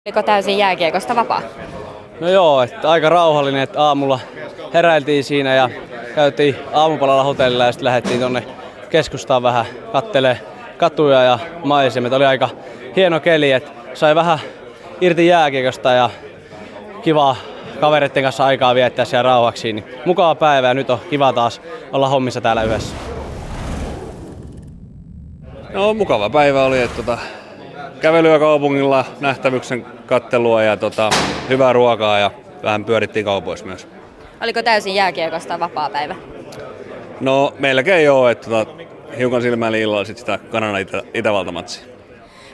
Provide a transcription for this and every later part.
Oliko täysin jääkiekosta vapaa? No joo, että aika rauhallinen, että aamulla heräiltiin siinä ja käytiin aamupalalla hotellilla ja sitten lähdettiin tonne keskustaan vähän kattelee katuja ja maisemia. Oli aika hieno keli, että sai vähän irti jääkiekosta ja kiva kavereiden kanssa aikaa viettää siellä rauhaksi. Niin mukava päivä ja nyt on kiva taas olla hommissa täällä yhdessä. No mukava päivä oli, että kävelyä kaupungilla, nähtävyksen kattelua ja hyvää ruokaa ja vähän pyörittiin kaupoissa myös. Oliko täysin jääkiekosta vapaa päivä? No meilläkin joo, että hiukan silmäili illalla sit sitä Kanada-Itävalta-matsia.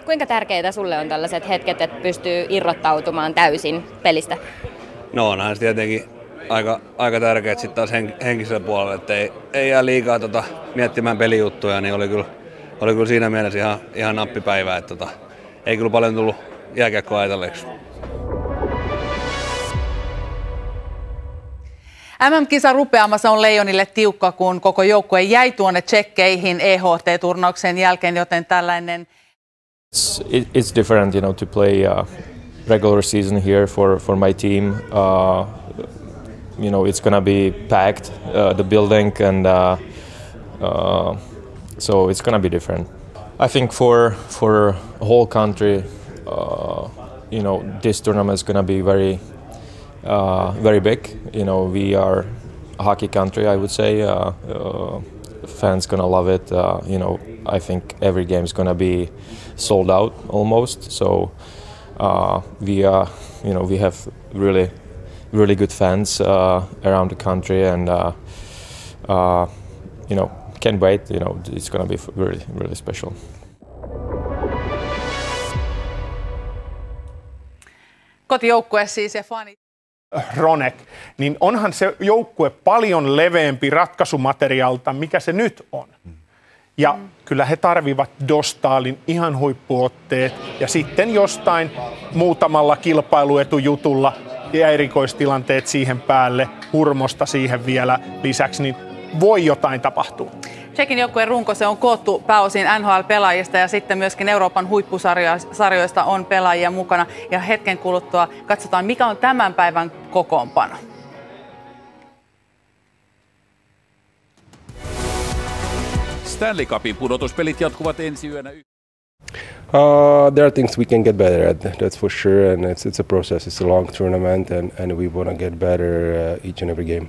Kuinka tärkeitä sulle on tällaiset hetket, että pystyy irrottautumaan täysin pelistä? No onhan se tietenkin aika tärkeää sitten taas henkisellä puolella, että ei jää liikaa miettimään pelijuttuja, niin oli kyllä siinä mielessä ihan nappipäivää, että ei kyllä paljon tullut jääkiekkoa ajatelleeksi. MM-kisa rupeamassa on Leijonille tiukka, kun koko joukkue jäi tuonne Tshekkeihin EHT-turnauksen jälkeen, joten tällainen... It's different, to play regular season here for my team. It's gonna be packed, the building, and so it's gonna be different. I think for a whole country, this tournament is gonna be very big. We are a hockey country, I would say. Fans gonna love it. I think every game is gonna be sold out almost. So we have really good fans around the country, and can't wait. It's gonna be really special. Kotijoukkue siis ja fanit. Hronek, niin onhan se joukkue paljon leveämpi ratkaisumateriaalta, mikä se nyt on. Ja kyllä he tarvivat Dostalin ihan huippuotteet ja sitten jostain muutamalla kilpailuetujutulla ja erikoistilanteet siihen päälle, Hurmosta siihen vielä lisäksi, niin voi jotain tapahtua. Tshekin joukkueen runko se on koottu pääosin NHL-pelaajista ja sitten myöskin Euroopan huippusarjoista on pelaajia mukana. Ja hetken kuluttua katsotaan, mikä on tämän päivän kokoonpano. Stanley Cupin pudotuspelit jatkuvat ensi yönä. There are things we can get better at, that's for sure, and it's a process. It's a long tournament, and we want to get better each and every game.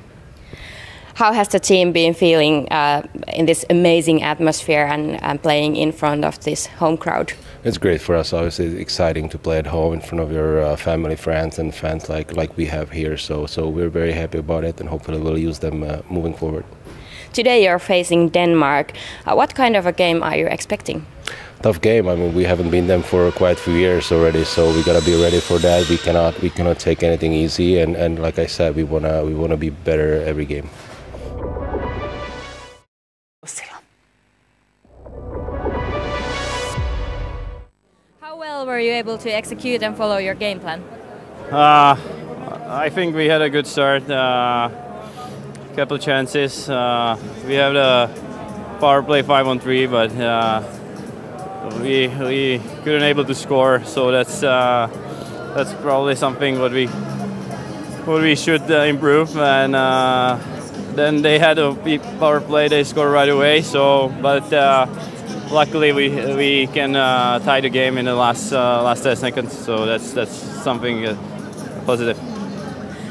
How has the team been feeling in this amazing atmosphere and playing in front of this home crowd? It's great for us. Obviously, it's exciting to play at home in front of your family, friends, and fans like we have here. So we're very happy about it, and hopefully we'll use them moving forward. Today you're facing Denmark. What kind of a game are you expecting? Tough game. I mean, we haven't been them for quite a few years already, so we gotta be ready for that. We cannot take anything easy, and like I said, we wanna be better every game. How well were you able to execute and follow your game plan? I think we had a good start. Couple chances. We have the power play 5-on-3, but we couldn't able to score. So that's probably something what we should improve. And then they had a power play. They scored right away. But luckily we can tie the game in the last 10 seconds. So that's something positive.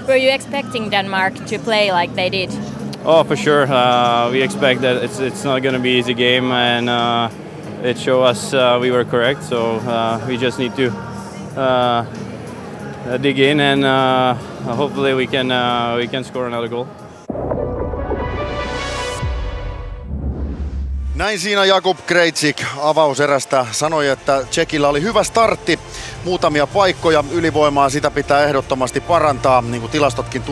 Were you expecting Denmark to play like they did? Oh, for sure. We expect that it's not going to be an easy game, and it showed us we were correct. So we just need to dig in, and hopefully we can score another goal. Näin siinä Jakub Krejcik avauserästä sanoi, että Tšekillä oli hyvä startti, muutamia paikkoja, ylivoimaa sitä pitää ehdottomasti parantaa, niin kuin tilastotkin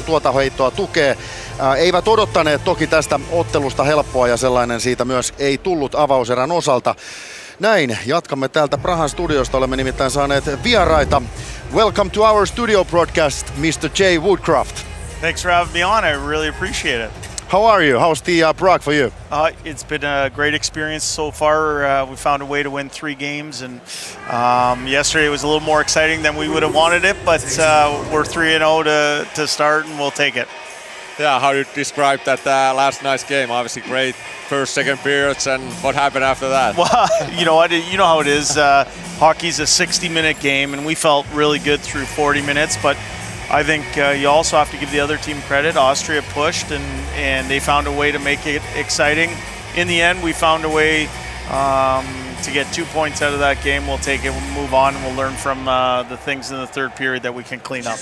tuota heittoa tukee. Eivät odottaneet toki tästä ottelusta helppoa ja sellainen siitä myös ei tullut avauserän osalta. Näin, jatkamme täältä Prahan studiosta, olemme nimittäin saaneet vieraita. Welcome to our studio broadcast, Mr. J. Woodcroft. Thanks for having me on, I really appreciate it. How are you? How's the Prague for you? It's been a great experience so far. We found a way to win 3 games, and yesterday was a little more exciting than we would have wanted it, but we're 3-0 to start, and we'll take it. Yeah, how do you describe that last night's game? Obviously great first, second periods, and what happened after that? Well, you know what? You know how it is. Hockey's a 60-minute game, and we felt really good through 40 minutes, but I think you also have to give the other team credit. Austria pushed, and they found a way to make it exciting. In the end, we found a way to get 2 points out of that game. We'll take it, we'll move on, and we'll learn from the things in the third period that we can clean up.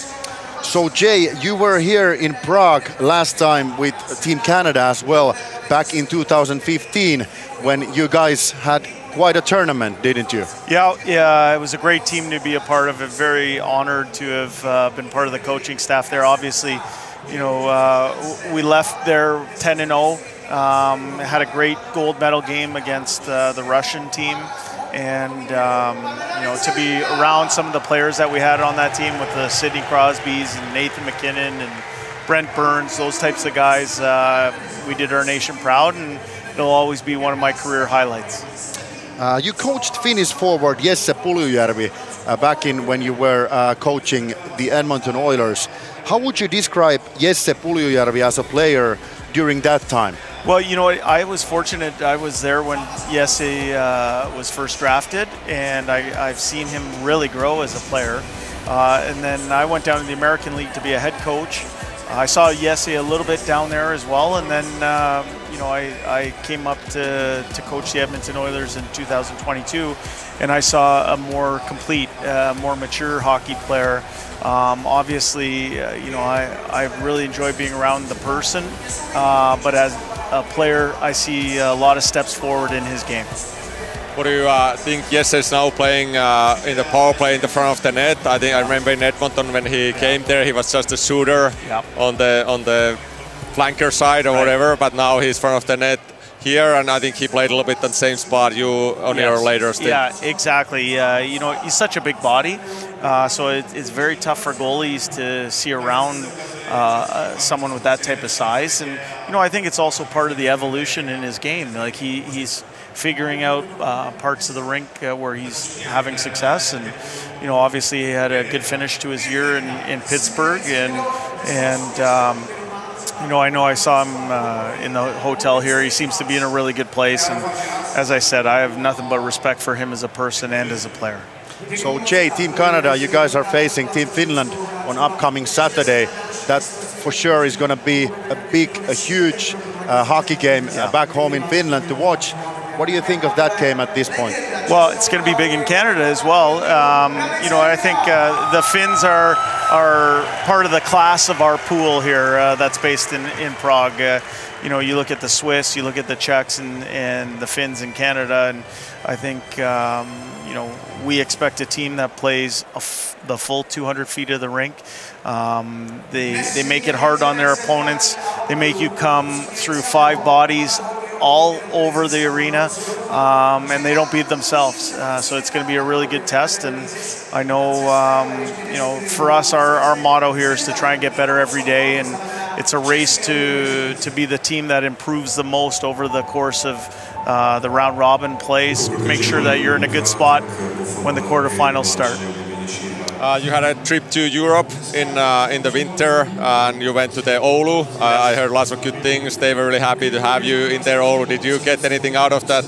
So Jay, you were here in Prague last time with Team Canada as well, back in 2015, when you guys had quite a tournament, didn't you? Yeah, it was a great team to be a part of. Very honored to have been part of the coaching staff there. Obviously, you know, we left there 10-0. Had a great gold medal game against the Russian team, and you know, to be around some of the players that we had on that team with the Sidney Crosbys and Nathan McKinnon and Brent Burns, those types of guys, we did our nation proud, and it'll always be one of my career highlights. You coached Finnish forward Jesse Puljujärvi back in when you were coaching the Edmonton Oilers. How would you describe Jesse Puljujärvi as a player during that time? Well, you know, I was fortunate. I was there when Jesse was first drafted, and I've seen him really grow as a player. And then I went down to the American League to be a head coach. I saw Jesse a little bit down there as well, and then you know, I came up to coach the Edmonton Oilers in 2022, and I saw a more complete, more mature hockey player. Obviously, you know, I really enjoy being around the person, but as a player, I see a lot of steps forward in his game. What do you think Jesse is now playing in the power play in the front of the net? I think I remember in Edmonton when he came there, he was just a shooter on the flanker side or whatever, but now he's front of the net here, and I think he played a little bit on the same spot you on your later stint. Yeah, exactly. You know, he's such a big body, so it's very tough for goalies to see around someone with that type of size. And you know, I think it's also part of the evolution in his game. Like he's figuring out parts of the rink where he's having success, and you know, obviously he had a good finish to his year in Pittsburgh, and you know, I saw him in the hotel here. He seems to be in a really good place, and as I said, I have nothing but respect for him as a person and as a player. So Jay, Team Canada, you guys are facing Team Finland on upcoming Saturday. That for sure is going to be a huge hockey game back home in Finland to watch. What do you think of that game at this point? Well, it's going to be big in Canada as well. You know, I think the Finns are part of the class of our pool here that's based in Prague. You know, you look at the Swiss, you look at the Czechs and the Finns in Canada, and I think, you know, we expect a team that plays the full 200 feet of the rink. They make it hard on their opponents. They make you come through 5 bodies all over the arena, and they don't beat themselves. So it's going to be a really good test, and I know, you know, for us, our motto here is to try and get better every day, and it's a race to be the team that improves the most over the course of the round robin plays. Make sure that you're in a good spot when the quarterfinals start. You had a trip to Europe in the winter, and you went to the Oulu. I heard lots of good things. They were really happy to have you in their Oulu. Did you get anything out of that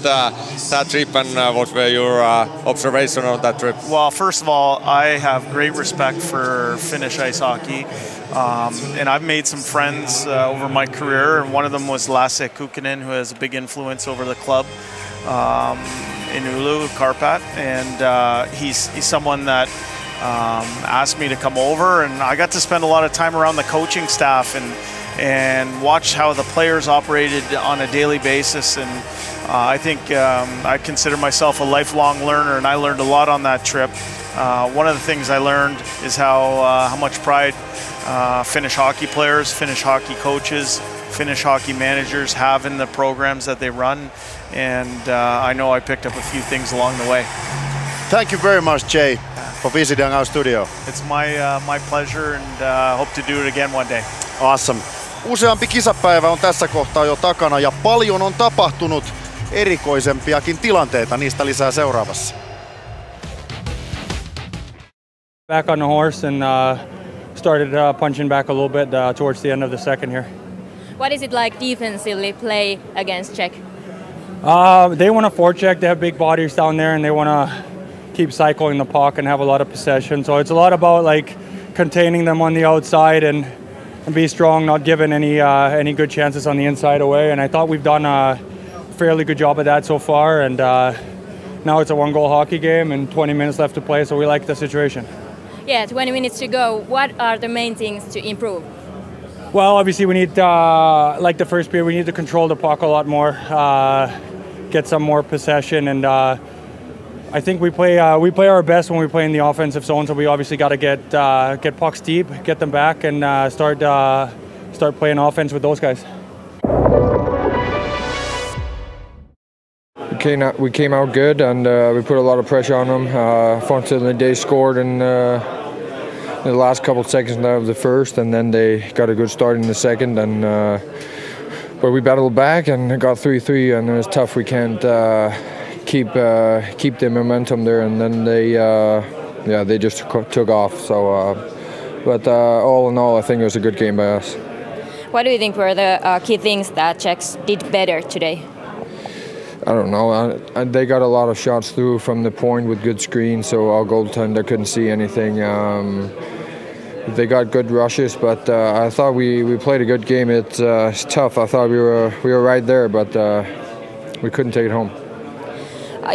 trip, and what were your observations on that trip? Well, first of all, I have great respect for Finnish ice hockey, and I've made some friends over my career, and one of them was Lasse Kukkonen, who has a big influence over the club in Oulu, Karpat, and he's someone that asked me to come over, and I got to spend a lot of time around the coaching staff and watch how the players operated on a daily basis. And I think I consider myself a lifelong learner, and I learned a lot on that trip. One of the things I learned is how much pride Finnish hockey players, Finnish hockey coaches, Finnish hockey managers have in the programs that they run, and I know I picked up a few things along the way. Thank you very much, Jay, for visiting our studio. It's my pleasure, and hope to do it again one day. Awesome. Useampi kisapäivä on tässä kohtaa jo takana ja paljon on tapahtunut, erikoisempiakin tilanteita. Niistä lisää seuraavassa. Back on the horse and started punching back a little bit towards the end of the second here. What is it like defensively play against Czech? They want to forecheck. They have big bodies down there and they want to keep cycling the puck and have a lot of possession. So it's a lot about like containing them on the outside and be strong, not giving any good chances on the inside away. And I thought we've done a fairly good job of that so far. And now it's a one-goal hockey game and 20 minutes left to play, so we like the situation. Yeah, 20 minutes to go. What are the main things to improve? Well, obviously we need, like the first period, we need to control the puck a lot more, get some more possession, and I think we play our best when we play in the offensive zone. So we obviously got to get pucks deep, get them back, and start playing offense with those guys. We came out good and we put a lot of pressure on them. Fortunately, they scored in the last couple of seconds of the first, and then they got a good start in the second. And but we battled back and got 3-3, and it was tough. We can't keep the momentum there, and then they just took off. So, but all in all, I think it was a good game by us. What do you think were the key things that Czechs did better today? I don't know. They got a lot of shots through from the point with good screens, so our goaltender couldn't see anything. They got good rushes, but I thought we played a good game. It's tough. I thought we were right there, but we couldn't take it home.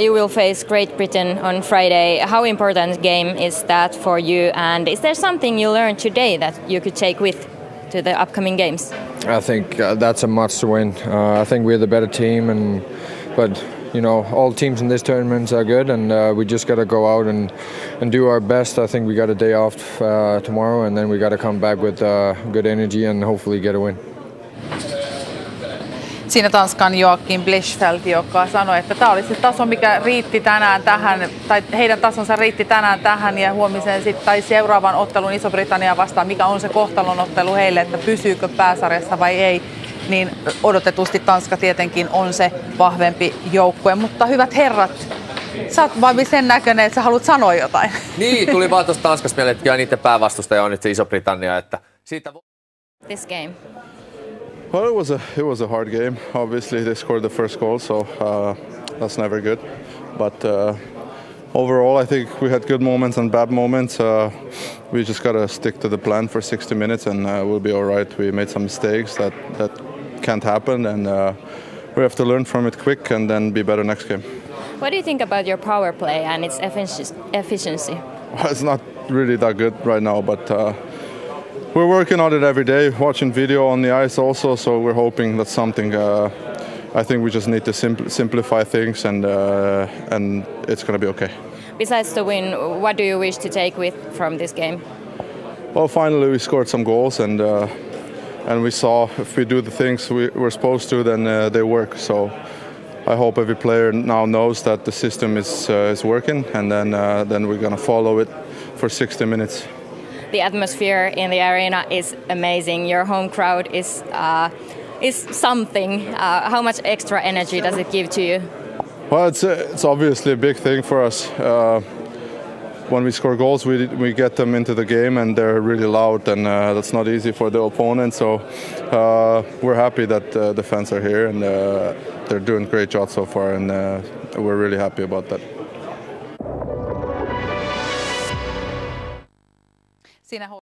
You will face Great Britain on Friday. How important game is that for you? And is there something you learned today that you could take with to the upcoming games? I think that's a must win. I think we're the better team, but you know, all teams in this tournament are good, and we just got to go out and do our best. I think we got a day off tomorrow, and then we got to come back with good energy and hopefully get a win. Siinä Tanskan Blichfeldin, joka sanoi, että tämä oli se taso, mikä riitti tänään tähän, tai heidän tasonsa riitti tänään tähän, ja huomiseen sitten tai seuraavan ottelun Iso-Britannia vastaan, mikä on se kohtalon ottelu heille, että pysyykö pääsarjassa vai ei. Niin odotetusti Tanska tietenkin on se vahvempi joukkue, mutta hyvät herrat, sä oot vaan sen näköinen, että sä haluat sanoa jotain. Niin, tuli vaan tuosta Tanskasta mieleen, että niiden päävastustaja on nyt se Iso-Britannia, että siitä This game. Well, it was a hard game. Obviously, they scored the first goal, so that's never good. But overall, I think we had good moments and bad moments. We just gotta stick to the plan for 60 minutes, and we'll be all right. We made some mistakes that can't happen, and we have to learn from it quick and then be better next game. What do you think about your power play and its efficiency? It's not really that good right now, but we're working on it every day, watching video on the ice also, so we're hoping that's something. I think we just need to simplify things, and it's going to be okay. Besides the win, what do you wish to take with from this game? Well, finally we scored some goals, and we saw if we do the things we're supposed to, then they work. So I hope every player now knows that the system is working, and then we're going to follow it for 60 minutes. The atmosphere in the arena is amazing. Your home crowd is something. How much extra energy does it give to you? Well, it's obviously a big thing for us. When we score goals, we get them into the game, and they're really loud, and that's not easy for the opponent. So we're happy that the fans are here, and they're doing a great job so far, and we're really happy about that. Siinä